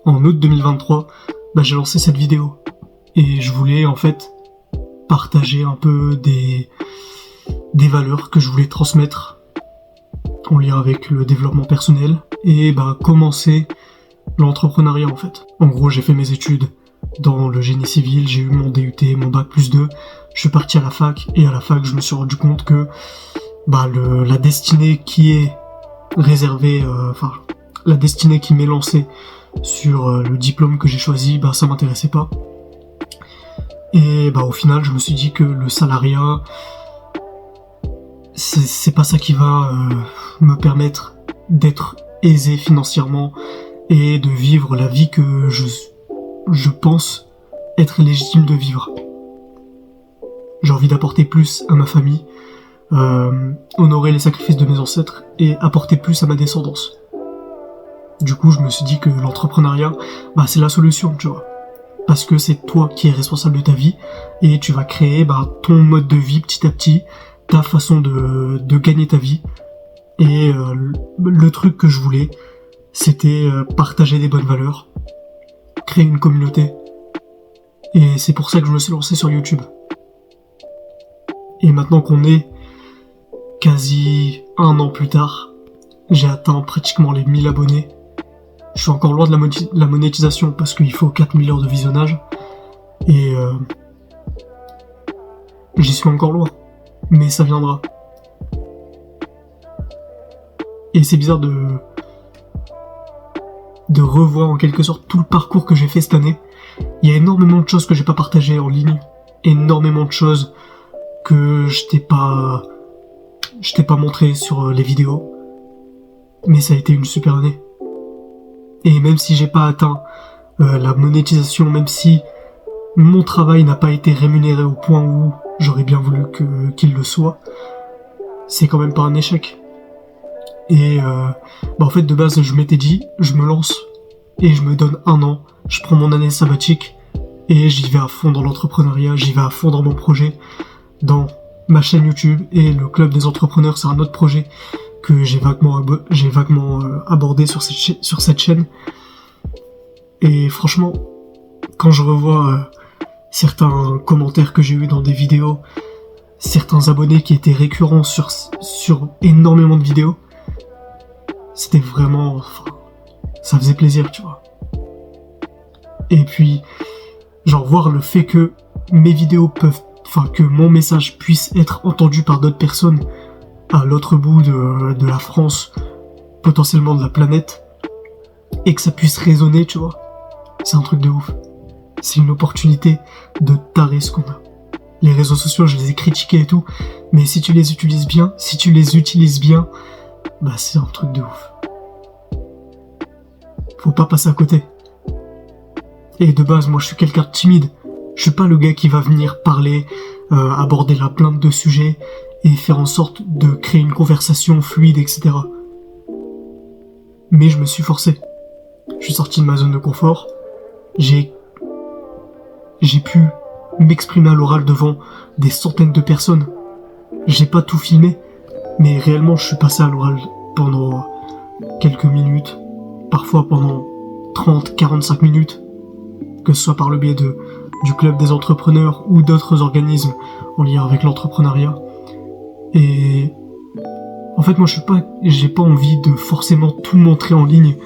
en août 2023, j'ai lancé cette vidéo. Et je voulais en fait partager un peu des valeurs que je voulais transmettre en lien avec le développement personnel et commencer l'entrepreneuriat en fait. En gros, j'ai fait mes études dans le génie civil, j'ai eu mon DUT, mon bac+2, je suis parti à la fac et à la fac je me suis rendu compte que la destinée qui est réservée, la destinée qui m'est lancée sur le diplôme que j'ai choisi, ça m'intéressait pas. Et au final je me suis dit que le salariat c'est pas ça qui va me permettre d'être aisé financièrement et de vivre la vie que je pense être légitime de vivre. J'ai envie d'apporter plus à ma famille, honorer les sacrifices de mes ancêtres et apporter plus à ma descendance. Du coup, je me suis dit que l'entrepreneuriat, c'est la solution, tu vois. Parce que c'est toi qui es responsable de ta vie et tu vas créer ton mode de vie petit à petit, ta façon de gagner ta vie. Et le truc que je voulais, c'était partager des bonnes valeurs, créer une communauté. Et c'est pour ça que je me suis lancé sur YouTube. Et maintenant qu'on est quasi 1 an plus tard, j'ai atteint pratiquement les 1000 abonnés. Je suis encore loin de la monétisation parce qu'il faut 4000 heures de visionnage. Et j'y suis encore loin. Mais ça viendra. Et c'est bizarre de revoir en quelque sorte tout le parcours que j'ai fait cette année. Il y a énormément de choses que j'ai pas partagées en ligne. Énormément de choses que je t'ai pas montré sur les vidéos. Mais ça a été une super année. Et même si j'ai pas atteint la monétisation, même si mon travail n'a pas été rémunéré au point où j'aurais bien voulu qu'il le soit, c'est quand même pas un échec. Et en fait de base je m'étais dit, je me lance et je me donne 1 an, je prends mon année sabbatique et j'y vais à fond dans l'entrepreneuriat, j'y vais à fond dans mon projet, dans ma chaîne YouTube et le club des entrepreneurs, c'est un autre projet que j'ai vaguement abordé sur cette chaîne. Et franchement, quand je revois certains commentaires que j'ai eu dans des vidéos, certains abonnés qui étaient récurrents sur énormément de vidéos, c'était vraiment... ça faisait plaisir, tu vois. Et puis, voir le fait que mes vidéos que mon message puisse être entendu par d'autres personnes à l'autre bout de la France, potentiellement de la planète, et que ça puisse résonner, tu vois. C'est un truc de ouf. C'est une opportunité de taré ce qu'on a. Les réseaux sociaux, je les ai critiqués et tout, mais si tu les utilises bien, c'est un truc de ouf. Faut pas passer à côté. Et de base, moi je suis quelqu'un de timide. Je suis pas le gars qui va venir parler, aborder la plainte de sujets et faire en sorte de créer une conversation fluide, etc. Mais je me suis forcé. Je suis sorti de ma zone de confort. J'ai pu m'exprimer à l'oral devant des centaines de personnes. J'ai pas tout filmé, mais réellement je suis passé à l'oral pendant quelques minutes, parfois pendant 30-45 minutes, que ce soit par le biais du club des entrepreneurs ou d'autres organismes en lien avec l'entrepreneuriat. Et en fait moi j'ai pas envie de forcément tout montrer en ligne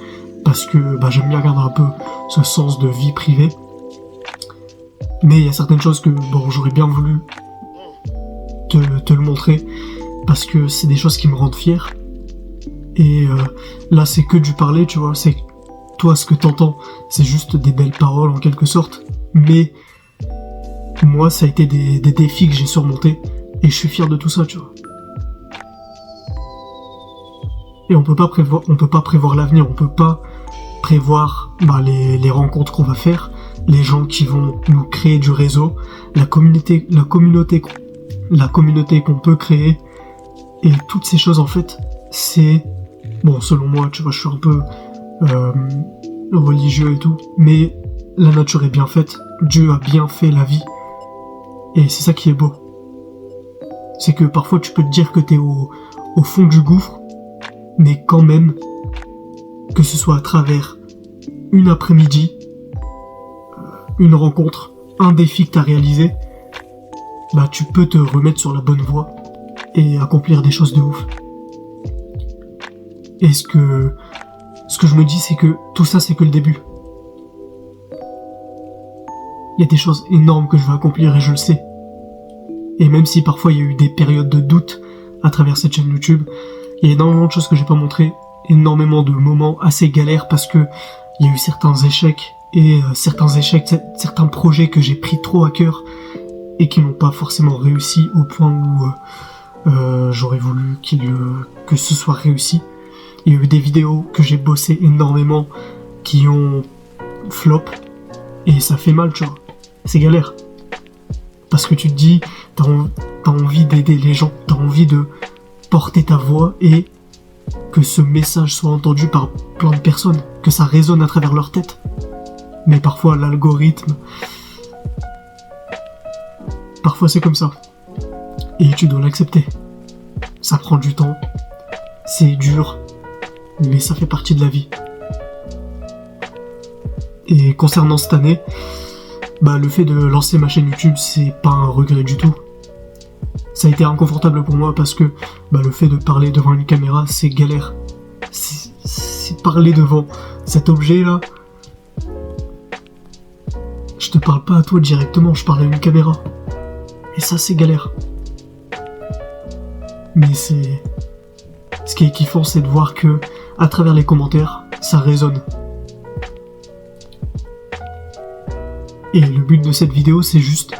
parce que j'aime bien garder un peu ce sens de vie privée. Mais il y a certaines choses que j'aurais bien voulu te le montrer parce que c'est des choses qui me rendent fier. Et là c'est que du parler, tu vois, c'est toi ce que t'entends, c'est juste des belles paroles en quelque sorte. Mais moi ça a été des défis que j'ai surmontés et je suis fier de tout ça, tu vois. Et on peut pas prévoir l'avenir, on peut pas prévoir les rencontres qu'on va faire, les gens qui vont nous créer du réseau, la communauté qu'on peut créer, et toutes ces choses en fait, c'est... selon moi, tu vois, je suis un peu religieux et tout, mais la nature est bien faite, Dieu a bien fait la vie, et c'est ça qui est beau. C'est que parfois tu peux te dire que t'es au fond du gouffre, mais quand même, que ce soit à travers une après-midi, une rencontre, un défi que t'as réalisé, bah tu peux te remettre sur la bonne voie et accomplir des choses de ouf. Et ce que je me dis, c'est que tout ça, c'est que le début. Il y a des choses énormes que je veux accomplir et je le sais. Et même si parfois il y a eu des périodes de doute à travers cette chaîne YouTube, il y a énormément de choses que j'ai pas montrées, énormément de moments assez galères parce que il y a eu certains échecs certains projets que j'ai pris trop à cœur et qui n'ont pas forcément réussi au point où j'aurais voulu que ce soit réussi. Il y a eu des vidéos que j'ai bossé énormément qui ont flop et ça fait mal, tu vois. C'est galère. Parce que tu te dis, t'as envie d'aider les gens, t'as envie de porter ta voix et que ce message soit entendu par plein de personnes, que ça résonne à travers leur tête. Mais parfois l'algorithme, parfois c'est comme ça. Et tu dois l'accepter. Ça prend du temps, c'est dur, mais ça fait partie de la vie. Et concernant cette année, bah le fait de lancer ma chaîne YouTube, c'est pas un regret du tout. Ça a été inconfortable pour moi parce que bah, le fait de parler devant une caméra, c'est galère. C'est parler devant cet objet là. Je te parle pas à toi directement, je parle à une caméra. Et ça, c'est galère. Mais c'est... Ce qui est kiffant, c'est de voir que, à travers les commentaires, ça résonne. Et le but de cette vidéo, c'est juste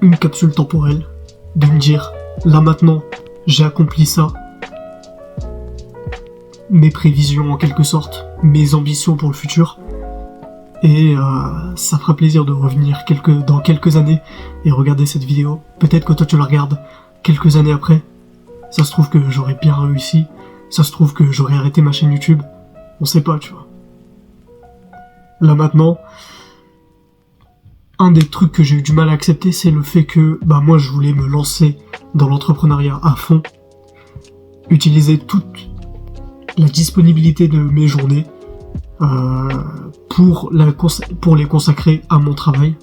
une capsule temporelle, de me dire, là maintenant, j'ai accompli ça, mes prévisions en quelque sorte, mes ambitions pour le futur, et ça fera plaisir de revenir dans quelques années et regarder cette vidéo. Peut-être que toi tu la regardes quelques années après, ça se trouve que j'aurais bien réussi, ça se trouve que j'aurais arrêté ma chaîne YouTube, on sait pas, tu vois. Là maintenant, un des trucs que j'ai eu du mal à accepter, c'est le fait que bah moi je voulais me lancer dans l'entrepreneuriat à fond, utiliser toute la disponibilité de mes journées pour les consacrer à mon travail,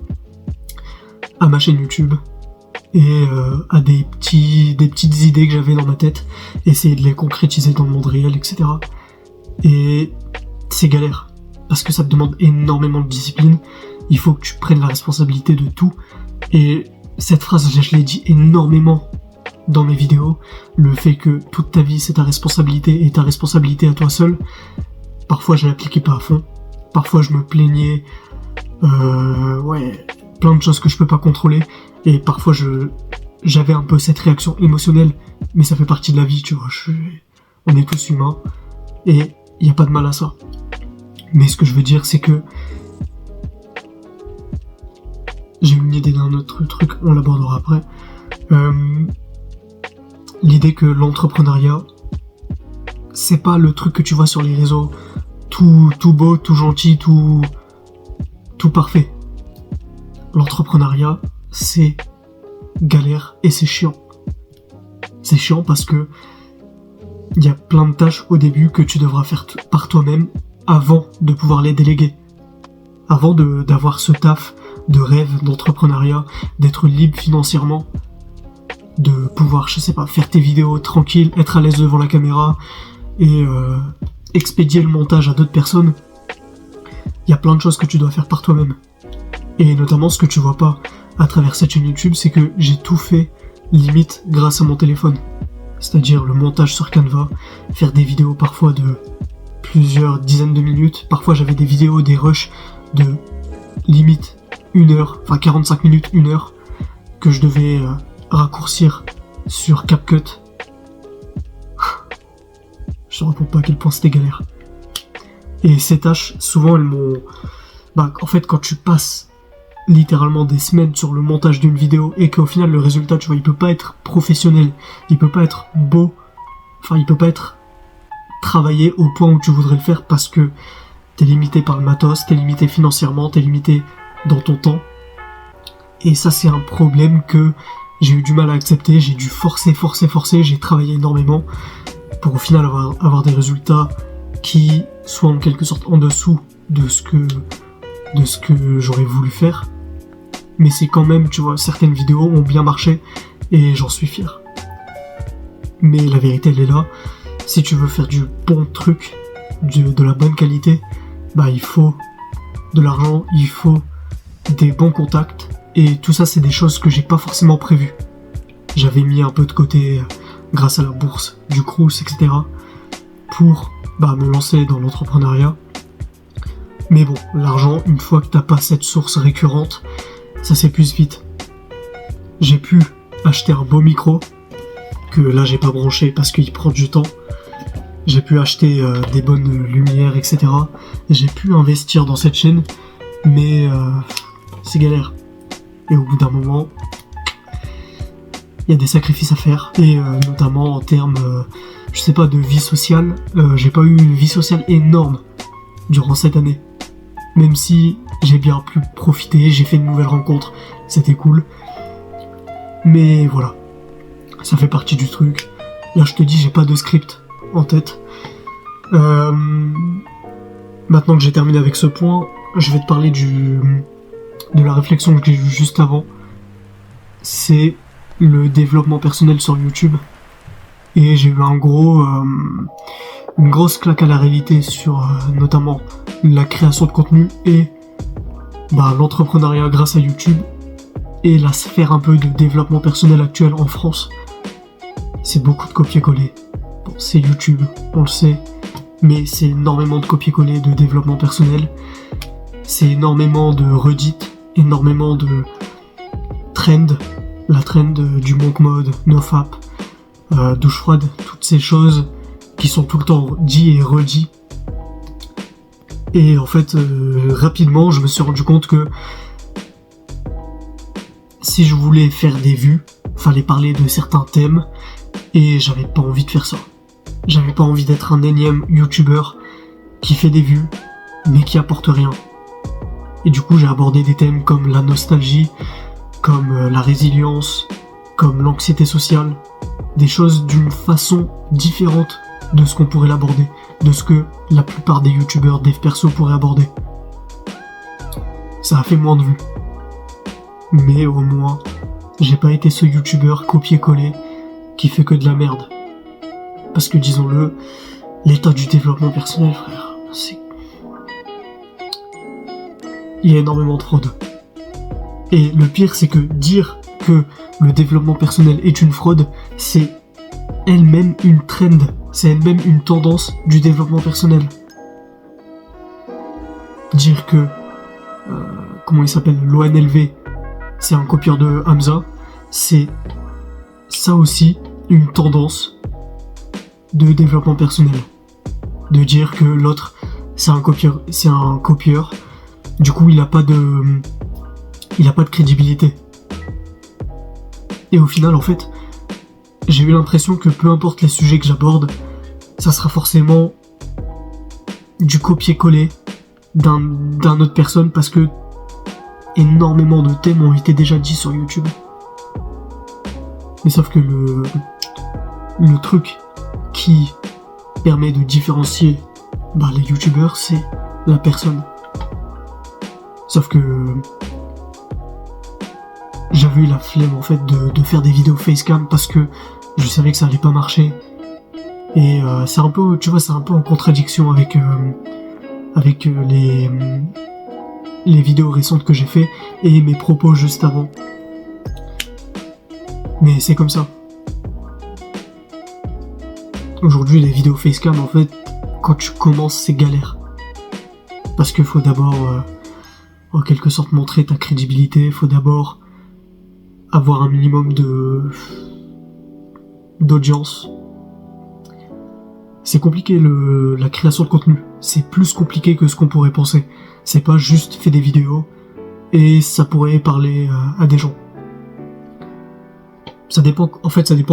à ma chaîne YouTube et à des petites idées que j'avais dans ma tête, essayer de les concrétiser dans le monde réel, etc. Et c'est galère parce que ça te demande énormément de discipline. Il faut que tu prennes la responsabilité de tout. Et cette phrase, je l'ai dit énormément dans mes vidéos. Le fait que toute ta vie, c'est ta responsabilité et ta responsabilité à toi seul. Parfois, je l'appliquais pas à fond. Parfois, je me plaignais. Plein de choses que je peux pas contrôler. Et parfois, j'avais un peu cette réaction émotionnelle. Mais ça fait partie de la vie, tu vois. On est tous humains. Et il n'y a pas de mal à ça. Mais ce que je veux dire, c'est que j'ai une idée d'un autre truc, on l'abordera après. L'idée que l'entrepreneuriat, c'est pas le truc que tu vois sur les réseaux, tout beau, tout gentil, tout parfait. L'entrepreneuriat, c'est galère et c'est chiant. C'est chiant parce que il y a plein de tâches au début que tu devras faire par toi-même avant de pouvoir les déléguer. Avant d'avoir ce taf de rêve d'entrepreneuriat, d'être libre financièrement, de pouvoir, je sais pas, faire tes vidéos tranquille, être à l'aise devant la caméra et expédier le montage à d'autres personnes. Il y a plein de choses que tu dois faire par toi-même. Et notamment ce que tu vois pas à travers cette chaîne YouTube, c'est que j'ai tout fait limite grâce à mon téléphone. C'est-à-dire le montage sur Canva, faire des vidéos parfois de plusieurs dizaines de minutes. Parfois j'avais des vidéos, des rushs de limite 1 heure, enfin 45 minutes, 1 heure, que je devais raccourcir sur CapCut. Je te raconte pas à quel point c'était galère. Et ces tâches, souvent elles m'ont... en fait, quand tu passes littéralement des semaines sur le montage d'une vidéo et qu'au final le résultat, tu vois, il peut pas être professionnel, il peut pas être beau, enfin il peut pas être travaillé au point où tu voudrais le faire parce que t'es limité par le matos, t'es limité financièrement, t'es limité dans ton temps. Et ça, c'est un problème que j'ai eu du mal à accepter. J'ai dû forcer, j'ai travaillé énormément pour au final avoir des résultats qui soit en quelque sorte en dessous de ce que j'aurais voulu faire. Mais c'est quand même, tu vois, certaines vidéos ont bien marché et j'en suis fier. Mais la vérité, elle est là. Si tu veux faire du bon truc, de la bonne qualité, bah il faut de l'argent, il faut des bons contacts. Et tout ça, c'est des choses que j'ai pas forcément prévues. J'avais mis un peu de côté grâce à la bourse, du Crous, etc. pour me lancer dans l'entrepreneuriat. Mais bon, l'argent, une fois que t'as pas cette source récurrente, ça s'épuise vite. J'ai pu acheter un beau micro, que là j'ai pas branché parce qu'il prend du temps. J'ai pu acheter des bonnes lumières, etc. J'ai pu investir dans cette chaîne, mais c'est galère. Et au bout d'un moment, il y a des sacrifices à faire, et notamment en termes, je sais pas, de vie sociale. J'ai pas eu une vie sociale énorme durant cette année. Même si j'ai bien pu profiter, j'ai fait de nouvelles rencontres, c'était cool. Mais voilà, ça fait partie du truc. Là je te dis, j'ai pas de script en tête. Maintenant que j'ai terminé avec ce point, je vais te parler de la réflexion que j'ai eue juste avant. C'est le développement personnel sur YouTube. Et j'ai eu une grosse claque à la réalité sur notamment la création de contenu et l'entrepreneuriat grâce à YouTube et la sphère un peu de développement personnel actuel en France. C'est beaucoup de copier-coller. Bon, c'est YouTube, on le sait, mais c'est énormément de copier-coller de développement personnel. C'est énormément de Reddit, énormément de trend, la trend du monk mode, nofap, douche froide, toutes ces choses qui sont tout le temps dit et redit. Et en fait, rapidement, je me suis rendu compte que si je voulais faire des vues, fallait parler de certains thèmes, et j'avais pas envie de faire ça. J'avais pas envie d'être un énième youtubeur qui fait des vues, mais qui apporte rien. Et du coup, j'ai abordé des thèmes comme la nostalgie, comme la résilience, comme l'anxiété sociale, des choses d'une façon différente de ce qu'on pourrait l'aborder, de ce que la plupart des youtubeurs dev perso pourraient aborder. Ça a fait moins de vues. Mais au moins, j'ai pas été ce youtubeur copier-coller qui fait que de la merde. Parce que disons-le, l'état du développement personnel, frère, c'est... Il y a énormément de fraude. Et le pire, c'est que dire que le développement personnel est une fraude, c'est elle-même une trend, c'est elle-même une tendance du développement personnel. Dire que, comment il s'appelle, l'ONLV, c'est un copieur de Hamza, c'est ça aussi une tendance de développement personnel. De dire que l'autre, c'est un copieur, du coup il a pas de crédibilité. Et au final, en fait, j'ai eu l'impression que peu importe les sujets que j'aborde, ça sera forcément du copier-coller d'un autre personne, parce que énormément de thèmes ont été déjà dits sur YouTube. Mais sauf que le truc qui permet de différencier les youtubeurs, c'est la personne. Sauf que j'avais eu la flemme en fait de faire des vidéos facecam parce que je savais que ça allait pas marcher. Et c'est un peu, tu vois, c'est un peu en contradiction avec les vidéos récentes que j'ai fait et mes propos juste avant. Mais c'est comme ça. Aujourd'hui, les vidéos facecam, en fait, quand tu commences, c'est galère. Parce qu'il faut d'abord, en quelque sorte, montrer ta crédibilité. Il faut d'abord avoir un minimum d'audience. C'est compliqué, la création de contenu. C'est plus compliqué que ce qu'on pourrait penser. C'est pas juste faire des vidéos et ça pourrait parler à des gens. Ça dépend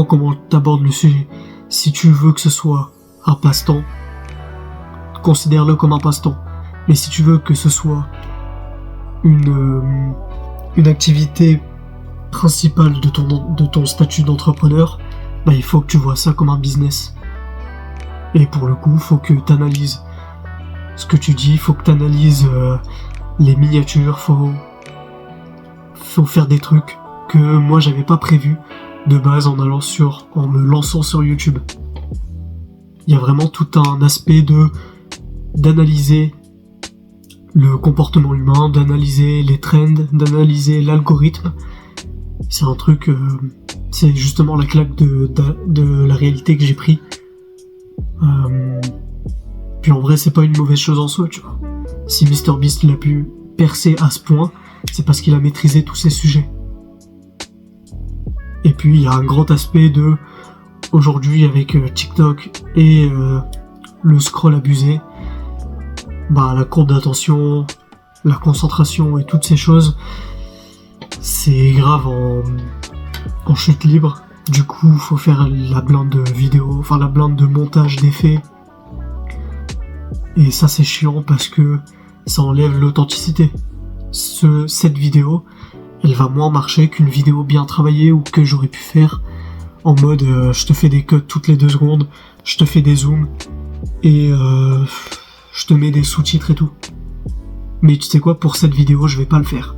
comment t'abordes le sujet. Si tu veux que ce soit un passe-temps, considère-le comme un passe-temps. Mais si tu veux que ce soit une activité principale de ton statut d'entrepreneur, il faut que tu vois ça comme un business. Et pour le coup, faut que t'analyses ce que tu dis, faut que t'analyses les miniatures, faut faire des trucs que moi j'avais pas prévu de base en me lançant sur YouTube. Il y a vraiment tout un aspect d'analyser le comportement humain, d'analyser les trends, d'analyser l'algorithme. C'est un truc, c'est justement la claque de la réalité que j'ai pris. Puis en vrai, c'est pas une mauvaise chose en soi, tu vois. Si MrBeast il a pu percer à ce point, c'est parce qu'il a maîtrisé tous ces sujets. Et puis il y a un grand aspect aujourd'hui avec TikTok et le scroll abusé, la courbe d'attention, la concentration et toutes ces choses, c'est grave en chute libre. Du coup, faut faire la blinde de vidéos, la blinde de montage d'effets. Et ça c'est chiant parce que ça enlève l'authenticité. Cette vidéo, elle va moins marcher qu'une vidéo bien travaillée ou que j'aurais pu faire en mode je te fais des cuts toutes les 2 secondes, je te fais des zooms et je te mets des sous-titres et tout. Mais tu sais quoi, pour cette vidéo, je vais pas le faire.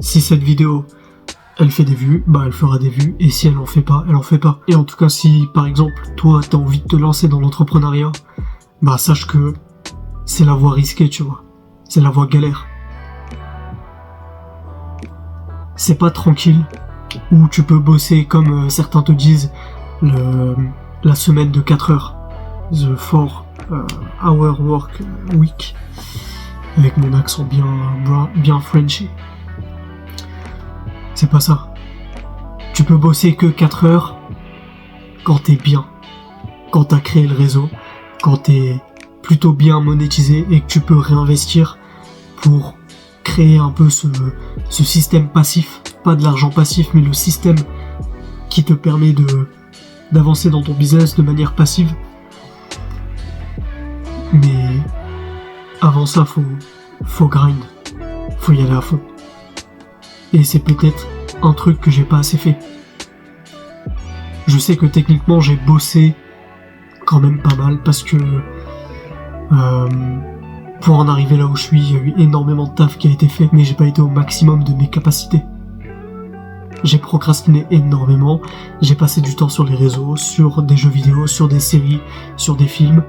Si cette vidéo, elle fait des vues, elle fera des vues, et si elle en fait pas, elle en fait pas. Et en tout cas, si par exemple, toi, t'as envie de te lancer dans l'entrepreneuriat, sache que c'est la voie risquée, tu vois. C'est la voie galère. C'est pas tranquille, où tu peux bosser comme certains te disent, la semaine de 4 heures. The 4 hour work week. Avec mon accent bien Frenchy. C'est pas ça. Tu peux bosser que 4 heures quand t'es bien. Quand t'as créé le réseau. Quand t'es plutôt bien monétisé et que tu peux réinvestir pour créer un peu ce système passif. Pas de l'argent passif, mais le système qui te permet d'avancer dans ton business de manière passive. Mais avant ça, faut grind. Faut y aller à fond. Et c'est peut-être un truc que j'ai pas assez fait. Je sais que techniquement j'ai bossé quand même pas mal parce que pour en arriver là où je suis, il y a eu énormément de taf qui a été fait, mais j'ai pas été au maximum de mes capacités. J'ai procrastiné énormément, j'ai passé du temps sur les réseaux, sur des jeux vidéo, sur des séries, sur des films.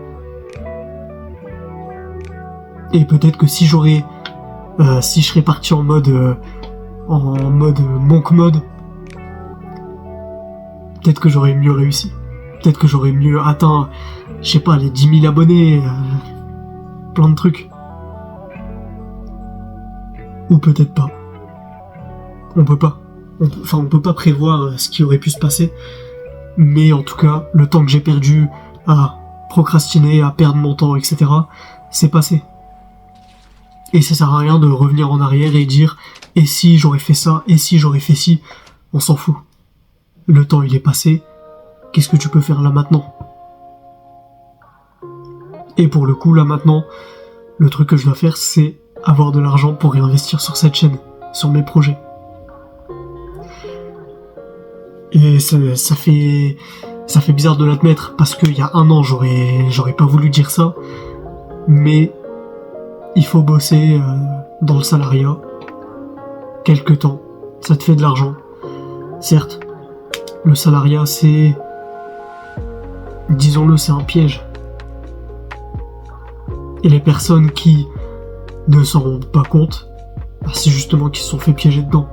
Et peut-être que si je serais parti en mode monk mode, peut-être que j'aurais mieux réussi. Peut-être que j'aurais mieux atteint, je sais pas, les 10 000 abonnés, plein de trucs. Ou peut-être pas. On peut pas. On peut pas prévoir ce qui aurait pu se passer. Mais en tout cas, le temps que j'ai perdu à procrastiner, à perdre mon temps, etc., c'est passé. Et ça sert à rien de revenir en arrière et dire « Et si j'aurais fait ça ? Et si j'aurais fait ci ?» On s'en fout. Le temps il est passé. Qu'est-ce que tu peux faire là maintenant ? Et pour le coup, là maintenant, le truc que je dois faire, c'est avoir de l'argent pour réinvestir sur cette chaîne, sur mes projets. Et ça fait bizarre de l'admettre, parce qu'il y a 1 an, j'aurais pas voulu dire ça, mais il faut bosser dans le salariat quelque temps, ça te fait de l'argent. Certes, le salariat c'est, disons-le, c'est un piège. Et les personnes qui ne s'en rendent pas compte, c'est justement qu'ils se sont fait piéger dedans.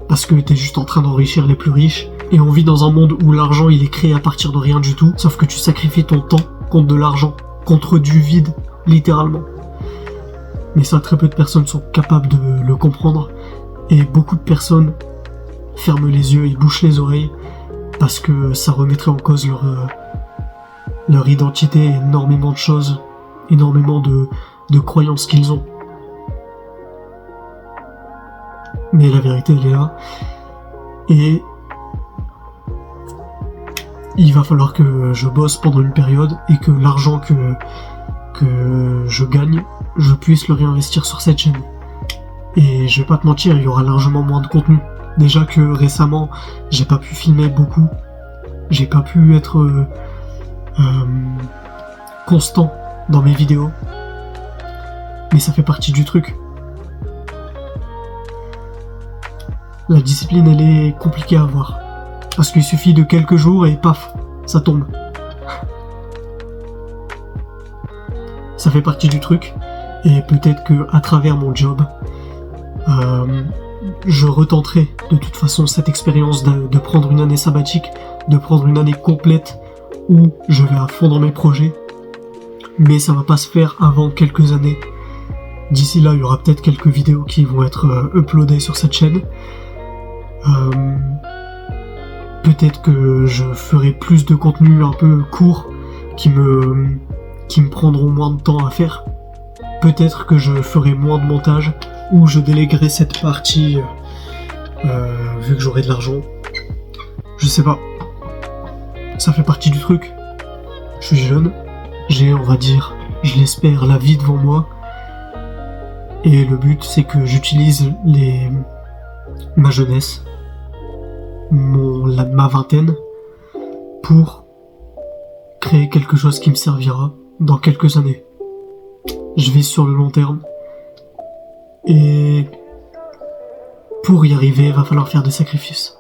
Parce que t'es juste en train d'enrichir les plus riches, et on vit dans un monde où l'argent il est créé à partir de rien du tout, sauf que tu sacrifies ton temps contre de l'argent, contre du vide, littéralement. Mais ça, très peu de personnes sont capables de le comprendre, et beaucoup de personnes ferment les yeux et bouchent les oreilles, parce que ça remettrait en cause leur identité, énormément de choses, énormément de croyances qu'ils ont. Mais la vérité, elle est là. Et il va falloir que je bosse pendant une période et que l'argent que je gagne, je puisse le réinvestir sur cette chaîne. Et je vais pas te mentir, il y aura largement moins de contenu. Déjà que récemment, j'ai pas pu filmer beaucoup. J'ai pas pu être constant dans mes vidéos. Mais ça fait partie du truc. La discipline, elle est compliquée à avoir. Parce qu'il suffit de quelques jours et paf, ça tombe. Ça fait partie du truc. Et peut-être que à travers mon job, je retenterai de toute façon cette expérience de prendre une année sabbatique, de prendre une année complète où je vais à fond dans mes projets. Mais ça va pas se faire avant quelques années. D'ici là, il y aura peut-être quelques vidéos qui vont être uploadées sur cette chaîne. Peut-être que je ferai plus de contenu un peu court qui me prendront moins de temps à faire. Peut-être que je ferai moins de montage ou je déléguerai cette partie vu que j'aurai de l'argent. Je sais pas. Ça fait partie du truc. Je suis jeune. J'ai, on va dire, je l'espère, la vie devant moi. Et le but, c'est que j'utilise ma jeunesse, ma vingtaine, pour créer quelque chose qui me servira dans quelques années. Je vise sur le long terme. Et pour y arriver, il va falloir faire des sacrifices.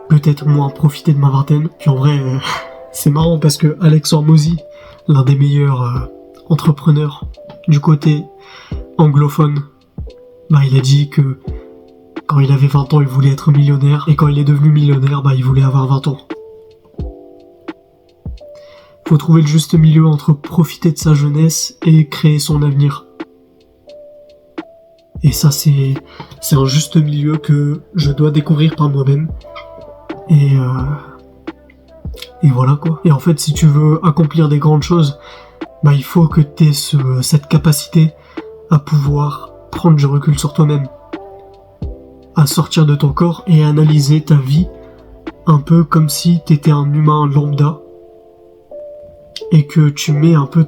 Peut-être moins profiter de ma vingtaine. Puis en vrai, c'est marrant parce que Alex Hormozy, l'un des meilleurs entrepreneurs du côté anglophone, il a dit que quand il avait 20 ans, il voulait être millionnaire, et quand il est devenu millionnaire, il voulait avoir 20 ans. Faut trouver le juste milieu entre profiter de sa jeunesse et créer son avenir. Et ça, c'est un juste milieu que je dois découvrir par moi-même. Et voilà quoi. Et en fait, si tu veux accomplir des grandes choses, il faut que tu aies cette capacité à pouvoir prendre du recul sur toi-même, à sortir de ton corps et à analyser ta vie un peu comme si tu étais un humain lambda et que tu mets un peu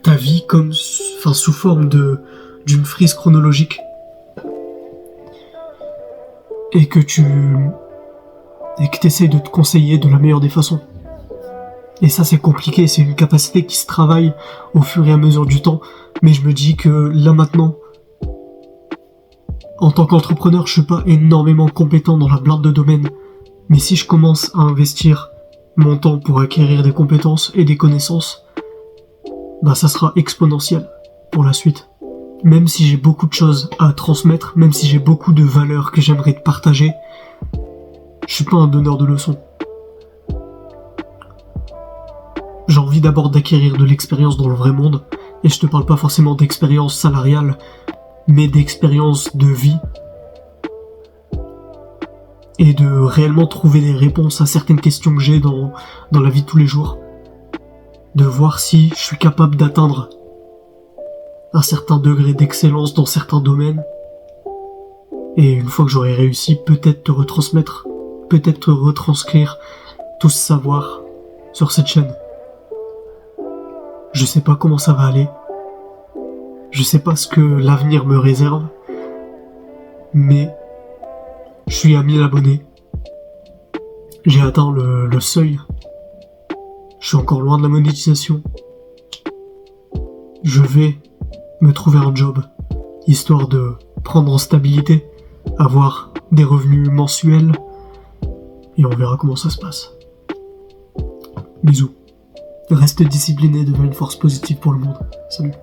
ta vie comme sous forme d'une frise chronologique et que tu essaies de te conseiller de la meilleure des façons. Et ça, c'est compliqué, c'est une capacité qui se travaille au fur et à mesure du temps, mais je me dis que là maintenant, en tant qu'entrepreneur, je suis pas énormément compétent dans la blinde de domaines, mais si je commence à investir mon temps pour acquérir des compétences et des connaissances, ça sera exponentiel pour la suite. Même si j'ai beaucoup de choses à transmettre, même si j'ai beaucoup de valeurs que j'aimerais te partager, je suis pas un donneur de leçons. J'ai envie d'abord d'acquérir de l'expérience dans le vrai monde, et je te parle pas forcément d'expérience salariale, mais d'expérience de vie, et de réellement trouver des réponses à certaines questions que j'ai dans la vie de tous les jours, de voir si je suis capable d'atteindre un certain degré d'excellence dans certains domaines, et une fois que j'aurai réussi, peut-être te retransmettre, peut-être te retranscrire tout ce savoir sur cette chaîne. Je sais pas comment ça va aller. Je sais pas ce que l'avenir me réserve. Mais je suis à 1000 abonnés. J'ai atteint le seuil. Je suis encore loin de la monétisation. Je vais me trouver un job, histoire de prendre en stabilité, avoir des revenus mensuels, et on verra comment ça se passe. Bisous. Reste discipliné, deviens une force positive pour le monde. Salut.